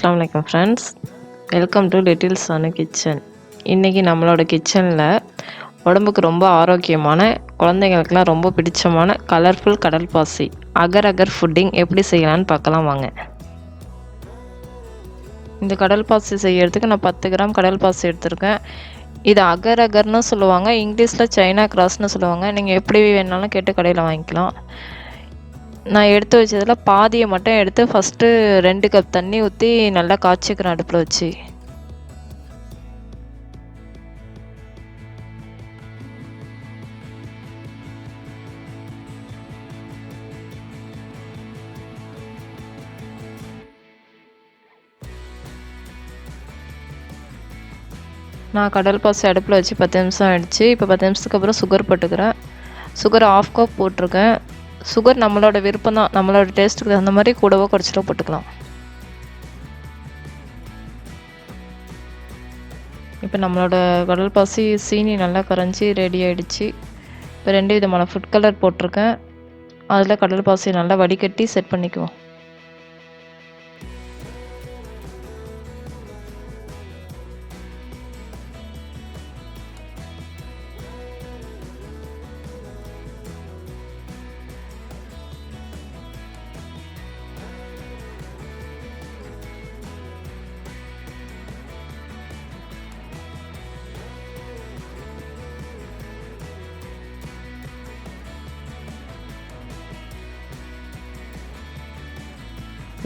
அஸ்ஸலாமு அலைக்கும் friends, welcome to little Sanu kitchen. இன்றைக்கி நம்மளோட கிச்சனில் உடம்புக்கு ரொம்ப ஆரோக்கியமான, குழந்தைங்களுக்கெலாம் ரொம்ப பிடிச்சமான கலர்ஃபுல் கடல்பாசி அகர் ஃபுட்டிங் எப்படி செய்யலான்னு பார்க்கலாம் வாங்க. இந்த கடல்பாசி செய்யறதுக்கு நான் 10 கிராம் கடல்பாசி எடுத்திருக்கேன். இது அகர்னு சொல்லுவாங்க, இங்கிலீஷில் சைனா கிராஸ்னு சொல்லுவாங்க. நீங்கள் எப்படி வேணாலும் கேட்டு கடையில் வாங்கிக்கலாம். நான் எடுத்து வச்சதில் பாதியை மட்டும் எடுத்து ஃபஸ்ட்டு 2 கப் தண்ணி ஊற்றி நல்லா காய்ச்சிக்கிறேன் அடுப்பில் வச்சு. நான் கடல்பாசி அடுப்பில் வச்சு 10 நிமிஷம் ஆகிடுச்சு. இப்போ 10 நிமிஷத்துக்கு அப்புறம் சுகர் போட்டுக்கிறேன். சுகர் 1/2 கப் போட்டிருக்கேன். சுகர் நம்மளோட விருப்பம் தான், நம்மளோட டேஸ்ட்டுக்கு தகுந்த மாதிரி கூடவோ குறைச்சிட்டோ போட்டுக்கலாம். இப்போ நம்மளோட கடல்பாசி சீனி நல்லா கரைஞ்சி ரெடி ஆகிடுச்சு. இப்போ 2 விதமான ஃபுட் கலர் போட்டிருக்கேன். அதில் கடல்பாசி நல்லா வடிகட்டி செட் பண்ணிக்குவோம்.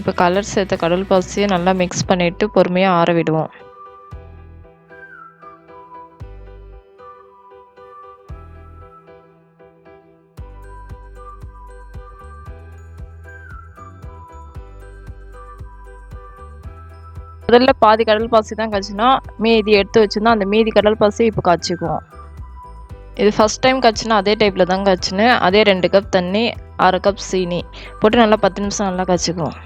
இப்போ கலர் சேர்த்த கடல்பாசியை நல்லா மிக்ஸ் பண்ணிவிட்டு பொறுமையாக ஆற விடுவோம். முதல்ல பாதி கடல்பாசி தான் காய்ச்சினா, மீதி எடுத்து வச்சுருந்தோம். அந்த மீதி கடல்பாசி இப்போ காய்ச்சிக்குவோம். இது ஃபஸ்ட் டைம் காய்ச்சினா அதே டைப்பில் தான் காய்ச்சினேன். அதே 2 கப் தண்ணி, 1/2 கப் சீனி போட்டு நல்லா 10 நிமிஷம் நல்லா காய்ச்சிக்குவோம்.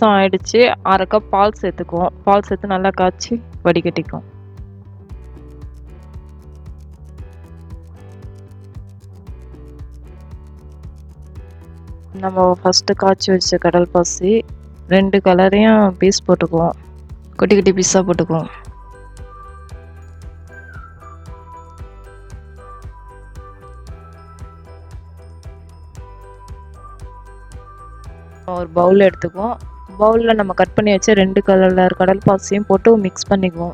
ஆயிடுச்சு. 1/2 கப் பால் சேர்த்துக்குவோம். பால் சேர்த்து நல்லா காய்ச்சி வடிகட்டிக்குவோம். நம்ம ஃபஸ்ட்டு காய்ச்சி வச்ச கடல்பாசி 2 கலரையும் பீஸ் போட்டுக்குவோம். குட்டி குட்டி பீஸாக போட்டுக்குவோம். ஒரு பவுல் எடுத்துக்குவோம். பவுலில் நம்ம கட் பண்ணி வச்ச 2 கலர் கடல்பாசியும் போட்டு மிக்ஸ் பண்ணிக்குவோம்.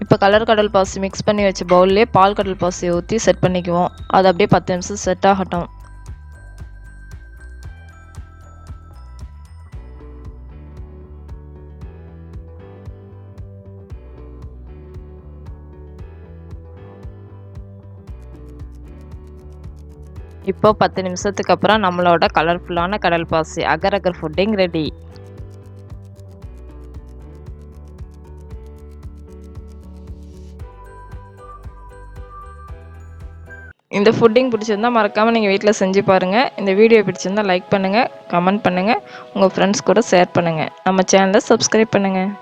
இப்போ கலர் கடல்பாசி மிக்ஸ் பண்ணி வச்ச பவுல்லே பால் கடல்பாசியை ஊற்றி செட் பண்ணிக்குவோம். அது அப்படியே 10 நிமிஷம் செட் ஆகட்டும். இப்போ 10 நிமிஷத்துக்கு அப்புறம் நம்மளோட கலர்ஃபுல்லான கடல்பாசி அகர் ஃபுட்டிங் ரெடி. இந்த ஃபுட்டிங் பிடிச்சிருந்தா மறக்காமல் நீங்கள் வீட்டில் செஞ்சு பாருங்கள். இந்த வீடியோ பிடிச்சிருந்தா லைக் பண்ணுங்கள், கமெண்ட் பண்ணுங்கள், உங்கள் ஃப்ரெண்ட்ஸ் கூட ஷேர் பண்ணுங்கள். நம்ம சேனலை சப்ஸ்கிரைப் பண்ணுங்கள்.